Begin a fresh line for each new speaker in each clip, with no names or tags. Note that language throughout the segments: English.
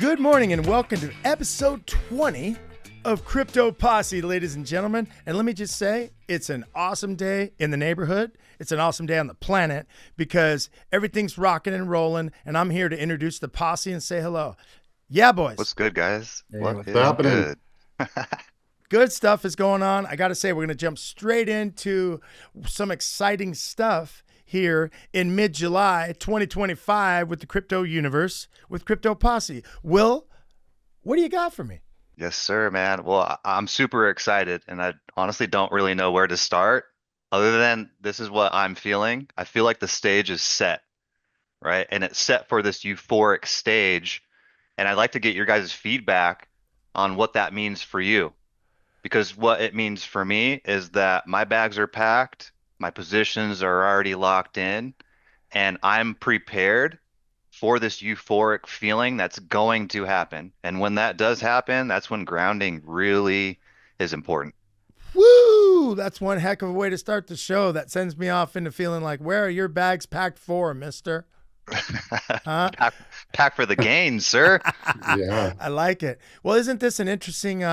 Good morning and welcome to episode 20 of Crypto Posse, ladies and gentlemen. And let me just say, it's an awesome day in the neighborhood. It's an awesome day on the planet because everything's rocking and rolling. And I'm here to introduce the posse and say hello. Yeah, boys.
What's good, guys?
Hey,
What
what's
is
happening?
good?
Good stuff is going on. I got to say, we're going to jump straight into some exciting stuff here in mid-July 2025 with the crypto universe with Crypto Posse. Will, what do you got for me?
Yes, sir, man. Well, I'm super excited, and I honestly don't really know where to start other than this is what I'm feeling. I feel like the stage is set, right? And it's set for this euphoric stage. And I'd like to get your guys' feedback on what that means for you. Because what it means for me is that my bags are packed, my positions are already locked in, and I'm prepared for this euphoric feeling that's going to happen. And when that does happen, that's when grounding really is important.
Woo! That's one heck of a way to start the show. That sends me off into feeling like, where are your bags packed for, mister? Huh?
Pack, pack for the gains, sir.
Yeah.
I like it. Well, isn't this an interesting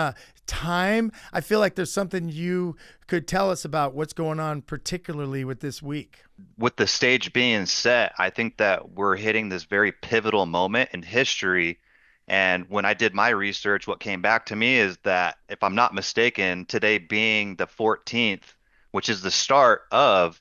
time? I feel like there's something you could tell us about what's going on, particularly with this week.
With the stage being set, I think that we're hitting this very pivotal moment in history. And when I did my research, what came back to me is that, if I'm not mistaken, today being the 14th, which is the start of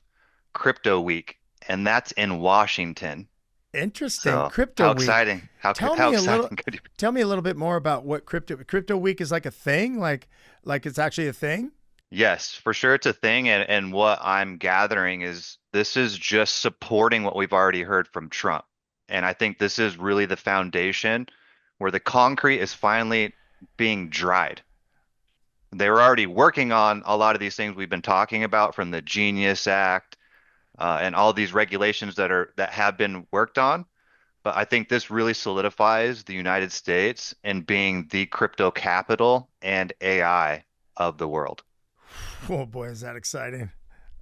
Crypto Week, and that's in Washington.
Interesting.
So
Crypto
how
Week.
exciting! How
Tell
how
me a little
exciting could you?
tell me a little bit more about what Crypto Week is, like a thing, like it's actually a thing.
Yes, for sure it's a thing, and what I'm gathering is this is just supporting what we've already heard from Trump. And I think this is really the foundation where the concrete is finally being dried. They were already working on a lot of these things we've been talking about, from the Genius Act, and all these regulations that have been worked on. But I think this really solidifies the United States in being the crypto capital and AI of the world.
Oh boy, is that exciting.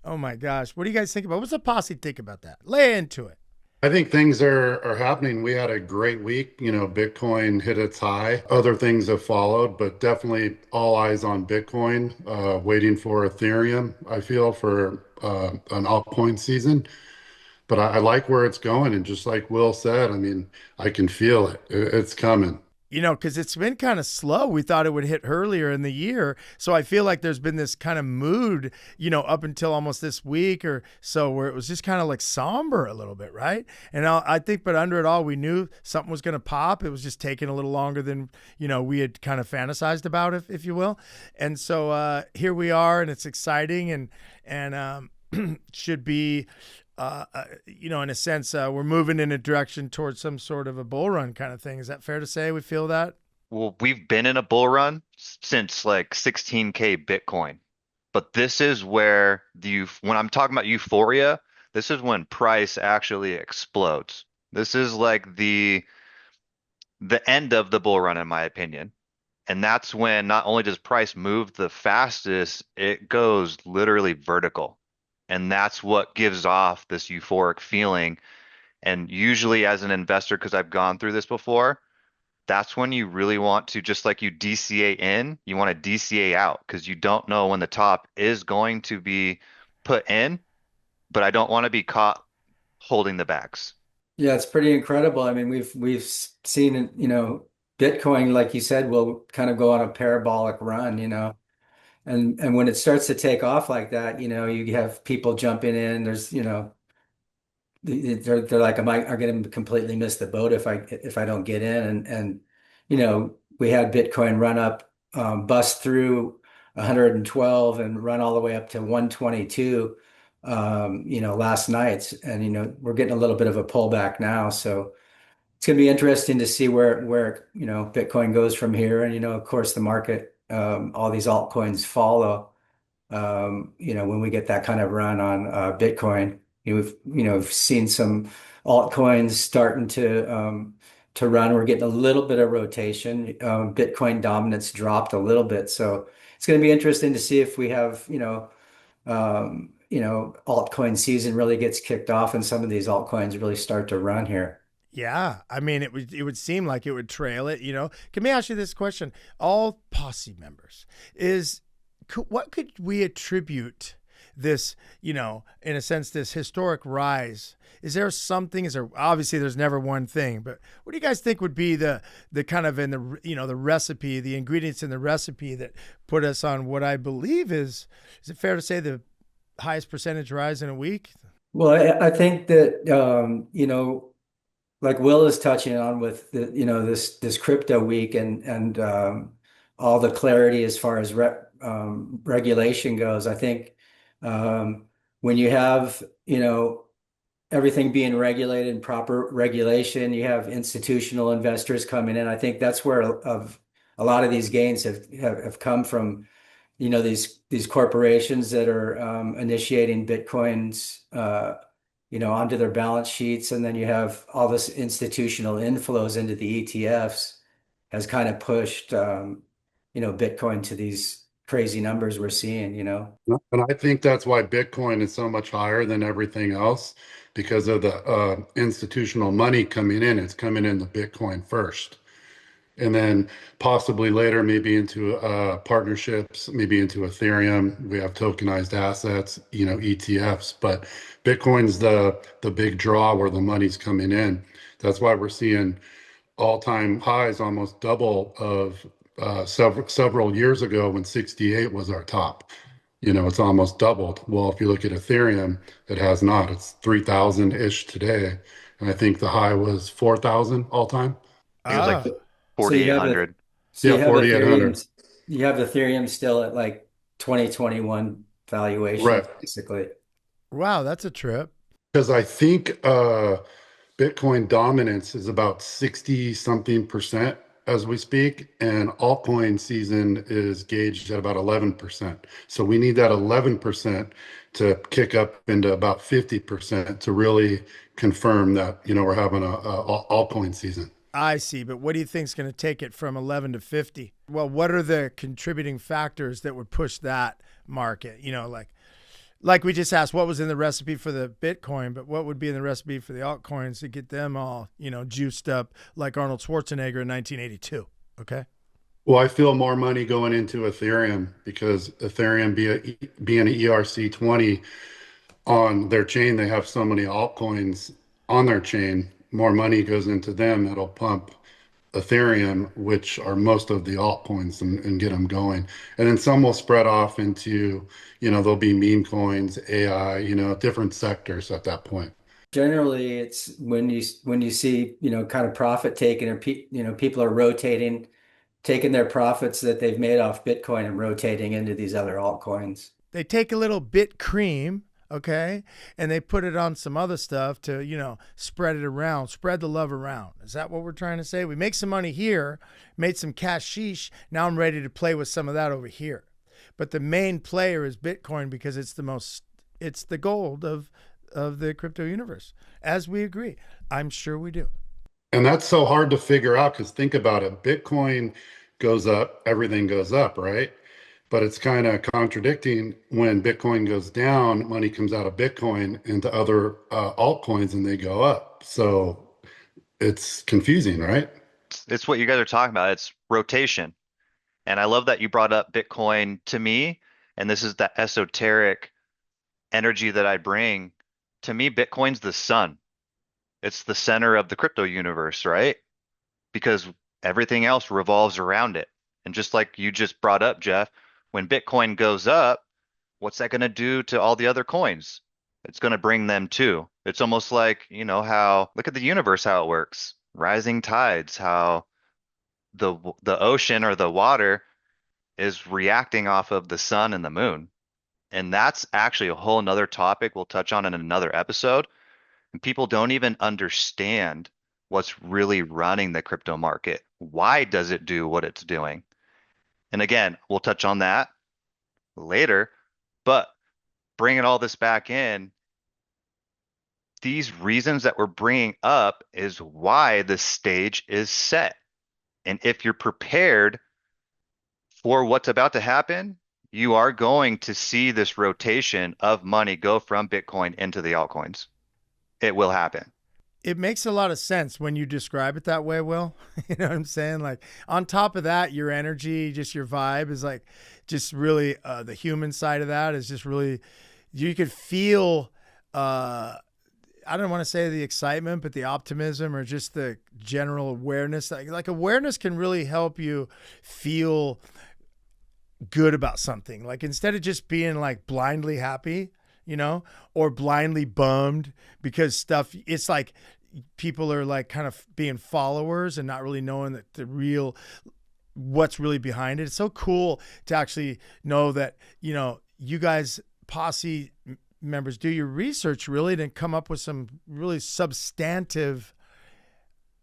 Oh my gosh. What do you guys think about? What's the posse think about that? Lay into it.
I think things are happening. We had a great week. Bitcoin hit its high. Other things have followed, but definitely all eyes on Bitcoin, waiting for Ethereum, I feel, for an altcoin season. But I like where it's going. And just like Will said, I mean, I can feel it. It's coming.
Because it's been kind of slow. We thought it would hit earlier in the year. So I feel like there's been this kind of mood, up until almost this week or so, where it was just kind of like somber a little bit, right? And I think, but under it all, we knew something was going to pop. It was just taking a little longer than, we had kind of fantasized about, if you will. And so here we are, and it's exciting and should be in a sense, we're moving in a direction towards some sort of a bull run kind of thing. Is that fair to say? We feel that?
Well, we've been in a bull run since like 16K Bitcoin. But this is where when I'm talking about euphoria, this is when price actually explodes. This is like the end of the bull run, in my opinion. And that's when not only does price move the fastest, it goes literally vertical. And that's what gives off this euphoric feeling. And usually, as an investor, because I've gone through this before, that's when you really want to, just like you DCA in, you want to DCA out, because you don't know when the top is going to be put in, but I don't want to be caught holding the bags.
Yeah, it's pretty incredible. I mean, we've seen, Bitcoin, like you said, will kind of go on a parabolic run, and when it starts to take off like that, you have people jumping in. There's, they're like, am I going to completely miss the boat if I don't get in? And we had Bitcoin run up, bust through 112 and run all the way up to 122, last night. And we're getting a little bit of a pullback now, so it's going to be interesting to see where Bitcoin goes from here. And of course, the market, all these altcoins follow. When we get that kind of run on Bitcoin, we've seen some altcoins starting to run. We're getting a little bit of rotation. Bitcoin dominance dropped a little bit, so it's going to be interesting to see if we have altcoin season really gets kicked off and some of these altcoins really start to run here.
Yeah, I mean, it would seem like it would trail it. Can me ask you this question: all Posse members is what could we attribute this, in a sense, this historic rise? Is there something? Is there obviously there's never one thing, but what do you guys think would be the kind of in the the recipe, the ingredients in the recipe that put us on what I believe is it fair to say the highest percentage rise in a week?
Well, I think that like Will is touching on with this crypto week and all the clarity as far as regulation goes. I think when you have everything being regulated and proper regulation, you have institutional investors coming in. I think that's where of a lot of these gains have come from. These corporations that are initiating Bitcoins. Onto their balance sheets, and then you have all this institutional inflows into the ETFs has kind of pushed, Bitcoin to these crazy numbers we're seeing.
And I think that's why Bitcoin is so much higher than everything else because of the institutional money coming in. It's coming in the Bitcoin first. And then possibly later, maybe into partnerships, maybe into Ethereum. We have tokenized assets, ETFs. But Bitcoin's the big draw where the money's coming in. That's why we're seeing all-time highs, almost double of several years ago when 68 was our top. It's almost doubled. Well, if you look at Ethereum, it has not. It's 3,000-ish today. And I think the high was 4,000 all time.
I think it was like
Ah,
So you have it.
4,800.
So
Yeah,
you have
4,800.
Ethereum. You have Ethereum still at like 2021
Right.
valuations, basically.
wow, that's a trip.
Because I think Bitcoin dominance is about 60 something percent as we speak, and altcoin season is gauged at about 11%. So we need that 11% to kick up into about 50% to really confirm that, we're having a altcoin season.
I see, but what do you think is going to take it from 11 to 50? Well, what are the contributing factors that would push that market? Like we just asked, what was in the recipe for the Bitcoin, but what would be in the recipe for the altcoins to get them all, juiced up like Arnold Schwarzenegger in 1982? Okay.
Well, I feel more money going into Ethereum because Ethereum being an ERC 20 on their chain, they have so many altcoins on their chain, more money goes into them. It'll pump Ethereum, which are most of the altcoins, and get them going. And then some will spread off into, there'll be meme coins, AI, different sectors at that point.
Generally, it's when you see kind of profit taken, or people are rotating, taking their profits that they've made off Bitcoin and rotating into these other altcoins.
They take a little bit cream, okay, and they put it on some other stuff to, spread it around, spread the love around. Is that what we're trying to say? We make some money here, made some cashish. Now I'm ready to play with some of that over here. But the main player is Bitcoin because it's the gold of the crypto universe, as we agree. I'm sure we do.
And that's so hard to figure out because think about it. Bitcoin goes up, everything goes up, right? But it's kind of contradicting when Bitcoin goes down, money comes out of Bitcoin into other altcoins and they go up. So it's confusing, right?
It's what you guys are talking about. It's rotation. And I love that you brought up Bitcoin to me. And this is that esoteric energy that I bring. To me, Bitcoin's the sun. It's the center of the crypto universe, right? Because everything else revolves around it. And just like you just brought up, Jeff, when Bitcoin goes up, what's that going to do to all the other coins? It's going to bring them too. It's almost like, how look at the universe, how it works. Rising tides, how the ocean or the water is reacting off of the sun and the moon. And that's actually a whole nother topic we'll touch on in another episode. And people don't even understand what's really running the crypto market. Why does it do what it's doing? And again, we'll touch on that later. But bringing all this back in, these reasons that we're bringing up is why the stage is set. And if you're prepared for what's about to happen, you are going to see this rotation of money go from Bitcoin into the altcoins. It will happen.
It makes a lot of sense when you describe it that way, Will. You know what I'm saying? Like on top of that, your energy, just your vibe is like just really the human side of that is just really you could feel I don't want to say the excitement, but the optimism or just the general awareness. Like awareness can really help you feel good about something. Like instead of just being like blindly happy, or blindly bummed because stuff, it's like people are like kind of being followers and not really knowing that the real what's really behind it. It's so cool to actually know that, you guys posse members do your research really to come up with some really substantive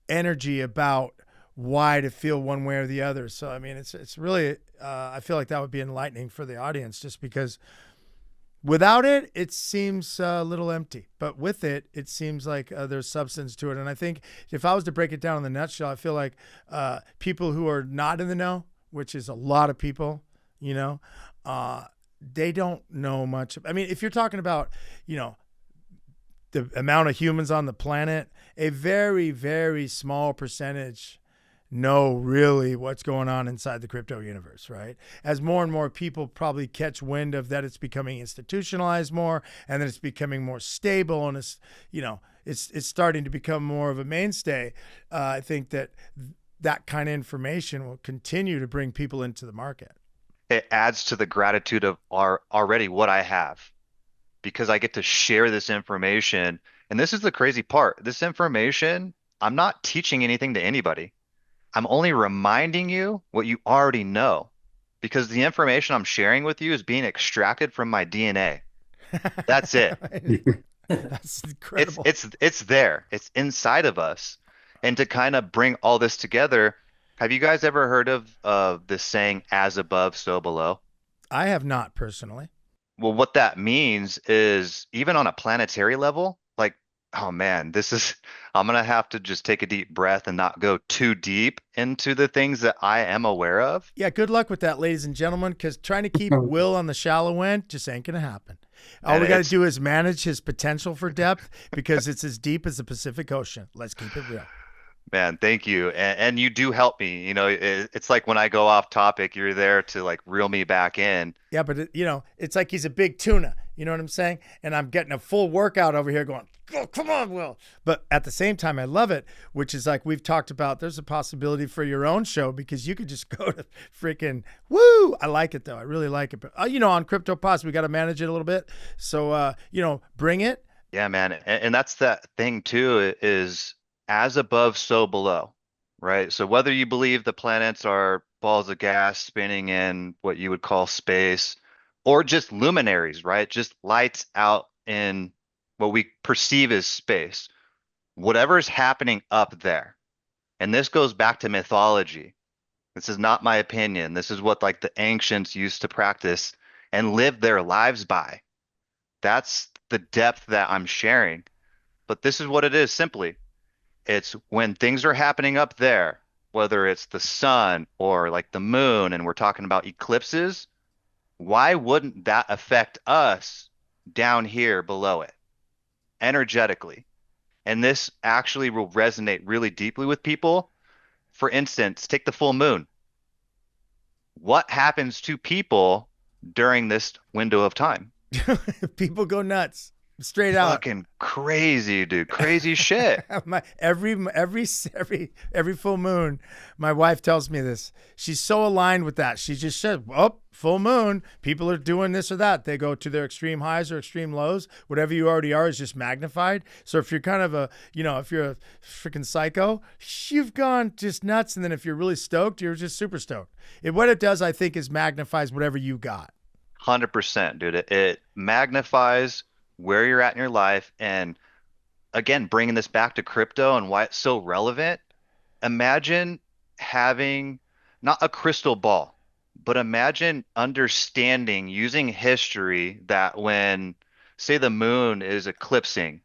energy about why to feel one way or the other. So I mean, it's really I feel like that would be enlightening for the audience, just because without it, it seems a little empty. But with it, it seems like there's substance to it. And I think if I was to break it down in the nutshell, I feel like people who are not in the know, which is a lot of people, they don't know much. I mean, if you're talking about, the amount of humans on the planet, a very, very small percentage know really what's going on inside the crypto universe, right? As more and more people probably catch wind of that, it's becoming institutionalized more, and then it's becoming more stable, and it's starting to become more of a mainstay. I think that kind of information will continue to bring people into the market.
It adds to the gratitude of already what I have because I get to share this information. And this is the crazy part. This information, I'm not teaching anything to anybody. I'm only reminding you what you already know because the information I'm sharing with you is being extracted from my DNA. That's it.
That's
It's
incredible.
it's it's there. It's inside of us. And to kind of bring all this together, have you guys ever heard of this saying as above, so below?
I have not personally.
Well, what that means is even on a planetary level, like, oh man, I'm gonna have to just take a deep breath and not go too deep into the things that I am aware of.
Yeah, good luck with that, ladies and gentlemen, because trying to keep Will on the shallow end just ain't going to happen. All
And
we got to
it's,
do is manage his potential for depth because it's as deep as the Pacific Ocean. Let's keep it real.
man, thank you. And you do help me. It's like when I go off topic, you're there to like reel me back in.
Yeah, but it's like he's a big tuna. You know what I'm saying? And I'm getting a full workout over here going, oh, come on, Will. But at the same time, I love it, which is like we've talked about. There's a possibility for your own show because you could just go to freaking woo. I like it, though. I really like it. But, on Crypto Posse, we got to manage it a little bit. So, bring it.
Yeah, man. And that's that thing too, is as above, so below, right? So whether you believe the planets are balls of gas spinning in what you would call space, or just luminaries, right? Just lights out in what we perceive as space, whatever's happening up there. And this goes back to mythology. This is not my opinion. This is what like the ancients used to practice and live their lives by. That's the depth that I'm sharing. But this is what it is simply. It's when things are happening up there, whether it's the sun or like the moon, and we're talking about eclipses, why wouldn't that affect us down here below it energetically? And this actually will resonate really deeply with people. For instance, take the full moon. What happens to people during this window of time?
People go nuts straight out.
Fucking crazy, dude. Crazy shit.
Every full moon, my wife tells me this. She's so aligned with that. She just said, "Oh, full moon, people are doing this or that. They go to their extreme highs or extreme lows. Whatever you already are is just magnified. So if you're kind of if you're a freaking psycho, you've gone just nuts. And then if you're really stoked, you're just super stoked. What it does, I think, is magnifies whatever you got.
100%, dude. It magnifies where you're at in your life. And again, bringing this back to crypto and why it's so relevant. Imagine having not a crystal ball, but imagine understanding using history that when, say, the moon is eclipsing,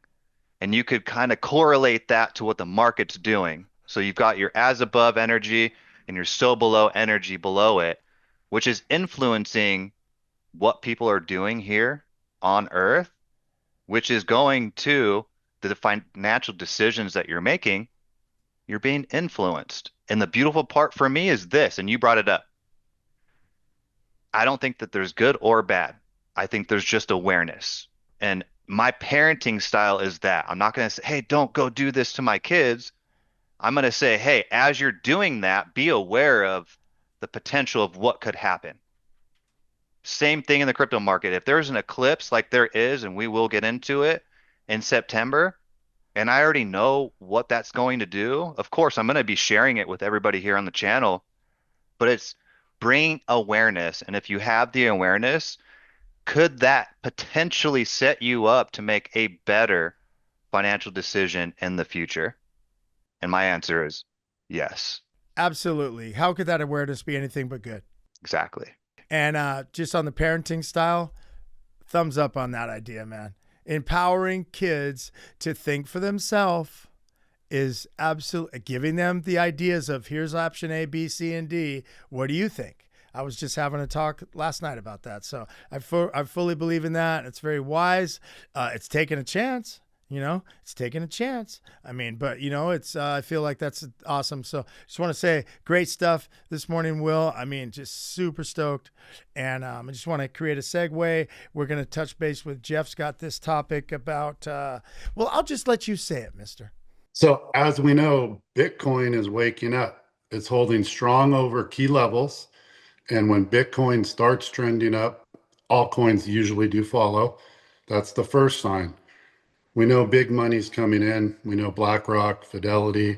and you could kind of correlate that to what the market's doing. So you've got your as above energy and your so below energy below it, which is influencing what people are doing here on Earth, which is going to the financial decisions that you're making, you're being influenced. And the beautiful part for me is this, and you brought it up. I don't think that there's good or bad. I think there's just awareness. And my parenting style is that I'm not going to say, hey, don't go do this to my kids. I'm going to say, hey, as you're doing that, be aware of the potential of what could happen. Same thing in the crypto market. If there's an eclipse like there is, and we will get into it in September, and I already know what that's going to do, of course, I'm going to be sharing it with everybody here on the channel, but it's bringing awareness. And if you have the awareness, could that potentially set you up to make a better financial decision in the future? And my answer is yes,
Absolutely. How could that awareness be anything but good?
exactly.
And just on the parenting style, thumbs up on that idea, man. Empowering kids to think for themselves is absolutely giving them the ideas of here's option A, B, C, and D. What do you think? I was just having a talk last night about that. So I fully believe in that. It's very wise. It's taking a chance. It's taking a chance. I mean, but it's. I feel like that's awesome. So just want to say, great stuff this morning, Will. I mean, just super stoked, and I just want to create a segue. We're gonna touch base with Jeff's got this topic about. Well, I'll just let you say it, Mister.
So as we know, Bitcoin is waking up. It's holding strong over key levels. And when Bitcoin starts trending up, all coins usually do follow. That's the first sign. We know big money's coming in. We know BlackRock, Fidelity,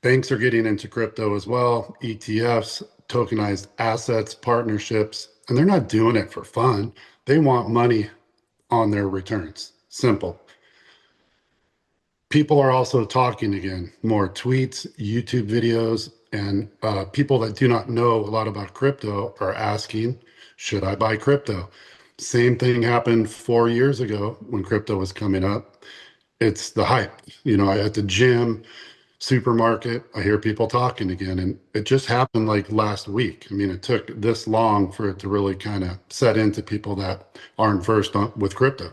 banks are getting into crypto as well, ETFs, tokenized assets, partnerships, and they're not doing it for fun. They want money on their returns. Simple. People are also talking again, more tweets, YouTube videos, and people that do not know a lot about crypto are asking, should I buy crypto? Same thing happened 4 years ago when crypto was coming up. It's the hype. At the gym, supermarket, I hear people talking again. And it just happened like last week. I mean, it took this long for it to really kind of set into people that aren't versed with crypto.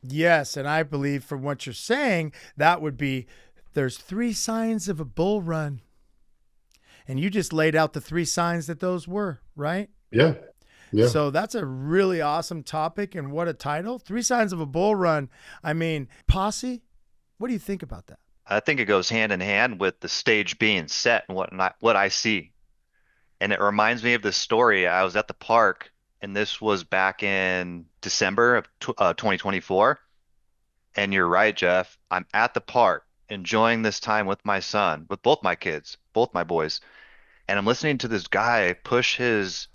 Yes, and I believe from what you're saying, that would be there's 3 signs of a bull run. And you just laid out the 3 signs that those were, right?
Yeah. Yeah.
So that's a really awesome topic, and what a title. 3 signs of a bull run. I mean, Posse, what do you think about that?
I think it goes hand in hand with the stage being set and what I see. And it reminds me of this story. I was at the park, and this was back in December of 2024. And you're right, Jeff. I'm at the park enjoying this time with my son, with both my kids, both my boys. And I'm listening to this guy push his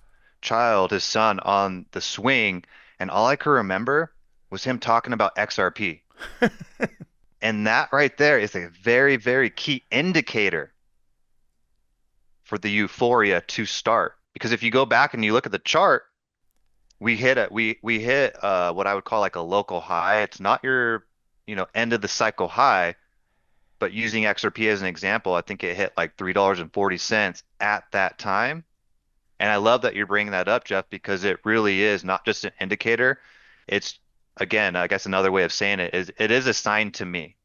son on the swing. And all I could remember was him talking about XRP. And that right there is a very, very key indicator for the euphoria to start. Because if you go back and you look at the chart, we hit what I would call like a local high. It's not your, end of the cycle high, but using XRP as an example, I think it hit like $3.40 at that time. And I love that you're bringing that up, Jeff, because it really is not just an indicator. It's, again, I guess another way of saying it is a sign to me.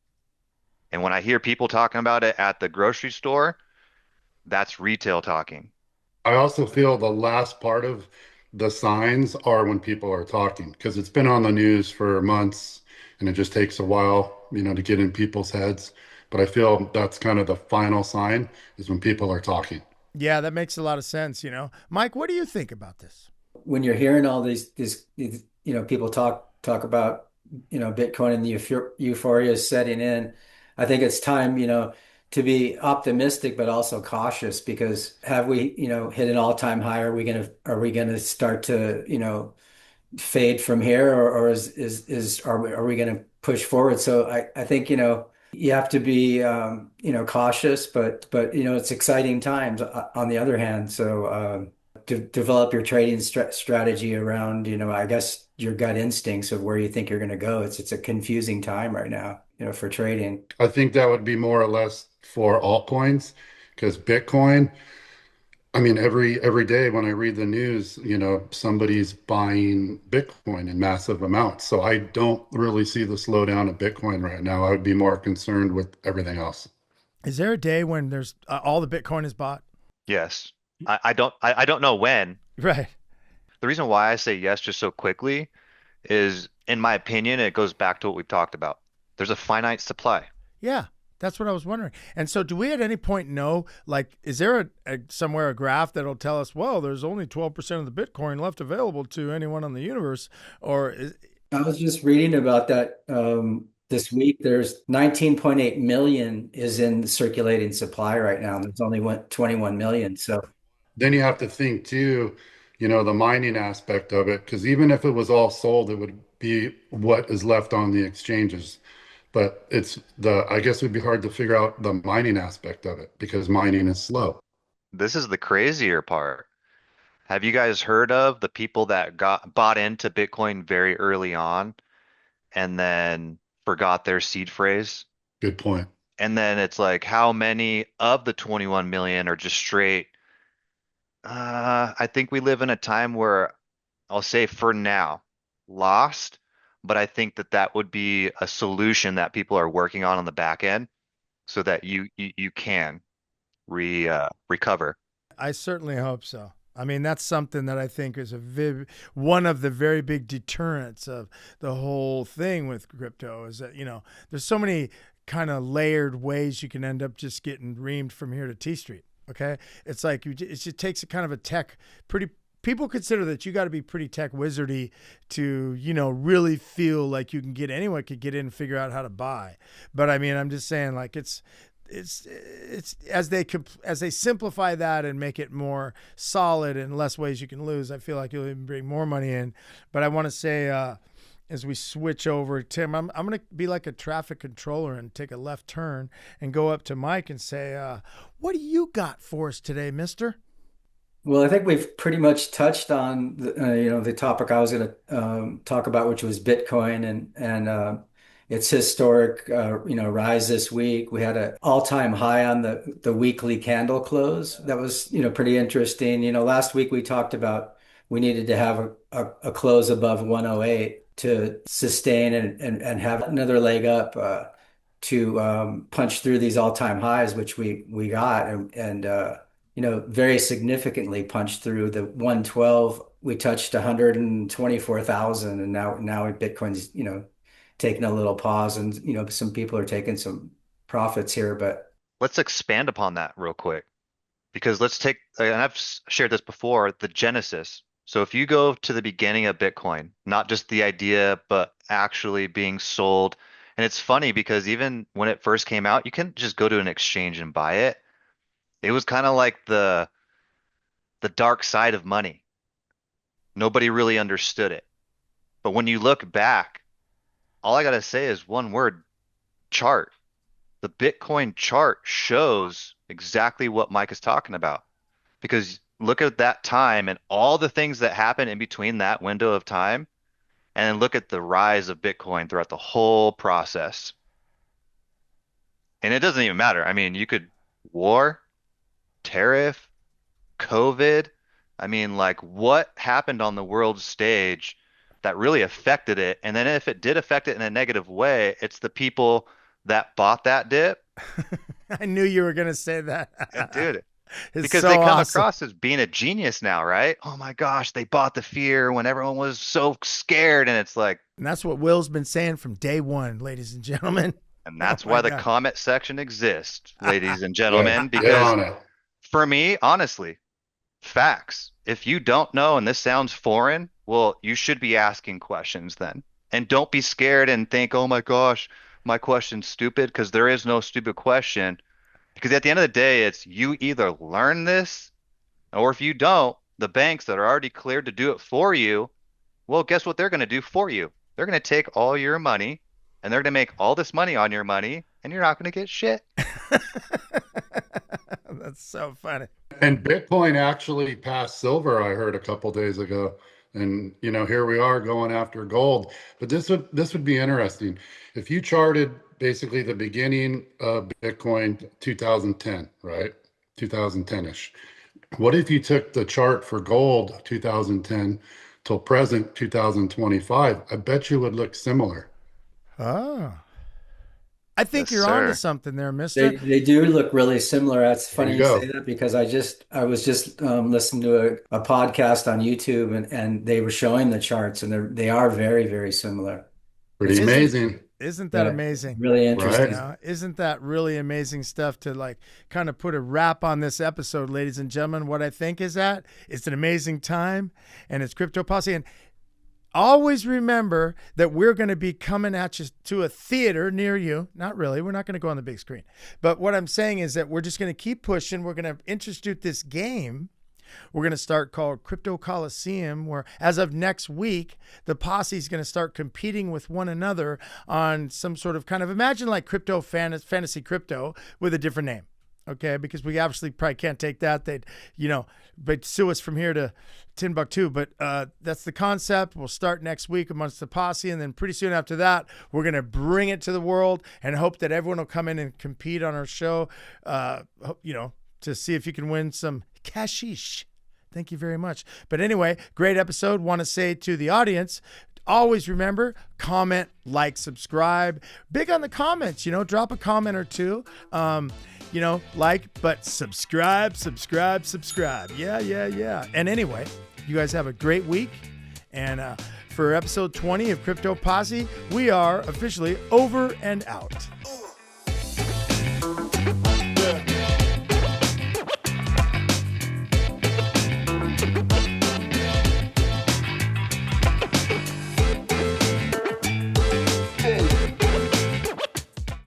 And when I hear people talking about it at the grocery store, that's retail talking.
I also feel the last part of the signs are when people are talking because it's been on the news for months and it just takes a while, to get in people's heads. But I feel that's kind of the final sign is when people are talking.
Yeah, that makes a lot of sense. Mike, what do you think about this?
When you're hearing all these people talk about Bitcoin and the euphoria is setting in, I think it's time to be optimistic but also cautious because have we hit an all-time high? Are we gonna start to fade from here, or are we going to push forward? So I think you have to be cautious, but it's exciting times on the other hand. So develop your trading strategy around I guess your gut instincts of where you think you're going to go. It's a confusing time right now for trading.
I think that would be more or less for altcoins because Bitcoin, I mean, every day when I read the news, somebody's buying Bitcoin in massive amounts. So I don't really see the slowdown of Bitcoin right now. I would be more concerned with everything else.
Is there a day when there's all the Bitcoin is bought?
Yes. I don't know when.
Right.
The reason why I say yes just so quickly is, in my opinion, it goes back to what we've talked about. There's a finite supply.
Yeah, that's what I was wondering. And so, do we at any point know, like, is there somewhere a graph that'll tell us, well, there's only 12% of the Bitcoin left available to anyone on the universe, or
I was just reading about that this week. There's 19.8 million is in circulating supply right now. There's only 21 million. So
Then you have to think too, the mining aspect of it, because even if it was all sold, it would be what is left on the exchanges. But I guess it would be hard to figure out the mining aspect of it because mining is slow.
This is the crazier part. Have you guys heard of the people that got bought into Bitcoin very early on and then forgot their seed phrase?
Good point.
And then it's like, how many of the 21 million are just straight? I think we live in a time where I'll say for now, lost, but I think that that would be a solution that people are working on the back end so that you can recover.
I certainly hope so. I mean, that's something that I think is one of the very big deterrents of the whole thing with crypto is that, there's so many kind of layered ways you can end up just getting reamed from here to T Street. Okay. It's like it just takes a kind of a tech pretty. People consider that you got to be pretty tech wizardy to, really feel like you can anyone could get in and figure out how to buy. But I mean, I'm just saying, like, it's as they simplify that and make it more solid and less ways you can lose, I feel like you'll even bring more money in. But I want to say, as we switch over, Tim, I'm going to be like a traffic controller and take a left turn and go up to Mike and say, what do you got for us today, mister?
well, I think we've pretty much touched on the topic I was going to talk about, which was Bitcoin and its historic rise this week. We had an all-time high on the weekly candle close. That was pretty interesting. Last week we talked about we needed to have a close above 108 to sustain and have another leg up to punch through these all-time highs, which we got and very significantly punched through the 112. We touched 124,000, and now Bitcoin's, taking a little pause, and some people are taking some profits here, but
Let's expand upon that real quick because let's take, and I've shared this before, the genesis. So if you go to the beginning of Bitcoin, not just the idea, but actually being sold, and it's funny because even when it first came out, you couldn't just go to an exchange and buy it. It was kind of like the dark side of money. Nobody really understood it. But when you look back, all I gotta say is one word, chart. The Bitcoin chart shows exactly what Mike is talking about. Because look at that time and all the things that happened in between that window of time, and then look at the rise of Bitcoin throughout the whole process. And it doesn't even matter. I mean, you could war, tariff, COVID. I mean, like what happened on the world stage that really affected it? And then if it did affect it in a negative way, it's the people that bought that dip.
I knew you were going to say
And
that.
dude,
It's
because
so
they come
awesome.
across as being a genius now, right? Oh my gosh, they bought the fear when everyone was so scared. And it's like,
And that's what Will's been saying from day one, ladies and gentlemen.
and
Oh
that's
my
why the
God.
comment section exists, ladies and
Yeah,
gentlemen,
get
because
on it.
for me, honestly, facts. If you don't know and this sounds foreign, well, you should be asking questions then. And don't be scared and think, oh my gosh, my question's stupid, because there is no stupid question. Because at the end of the day, it's you either learn this, or if you don't, the banks that are already cleared to do it for you, well, guess what they're going to do for you? They're going to take all your money and they're going to make all this money on your money, and you're not going to get shit.
That's so funny.
And Bitcoin actually passed silver, I heard a couple days ago. And here we are going after gold. But this would be interesting. If you charted basically the beginning of Bitcoin 2010, right? 2010-ish. What if you took the chart for gold 2010 till present 2025? I bet you would look similar.
Oh, I think
Yes,
you're onto
sir.
something there,
They
mister.
they do look really similar. That's
There you
funny you say
go.
that because I was just listening to a podcast on YouTube and they were showing the charts and they are very, very similar.
Pretty
It's
Isn't
amazing,
isn't that
yeah,
amazing?
really
You
right?
interesting.
know, isn't that really amazing stuff to like kind of put a wrap on this episode, ladies and gentlemen? What I think is that it's an amazing time and it's Crypto Posse. And always remember that we're going to be coming at you to a theater near you. Not really. We're not going to go on the big screen. But what I'm saying is that we're just going to keep pushing. We're going to introduce this game. We're going to start called Crypto Coliseum, where as of next week, the posse is going to start competing with one another on some sort of kind of imagine like crypto fantasy crypto with a different name. Okay, because we obviously probably can't take that. They'd, but sue us from here to Timbuktu. But that's the concept. We'll start next week amongst the posse, and then pretty soon after that, we're gonna bring it to the world and hope that everyone will come in and compete on our show. To see if you can win some cashish. Thank you very much. But anyway, great episode. Want to say to the audience, always remember, comment, like, subscribe. Big on the comments, drop a comment or two. But subscribe. Yeah. And anyway, you guys have a great week. And for episode 20 of Crypto Posse, we are officially over and out.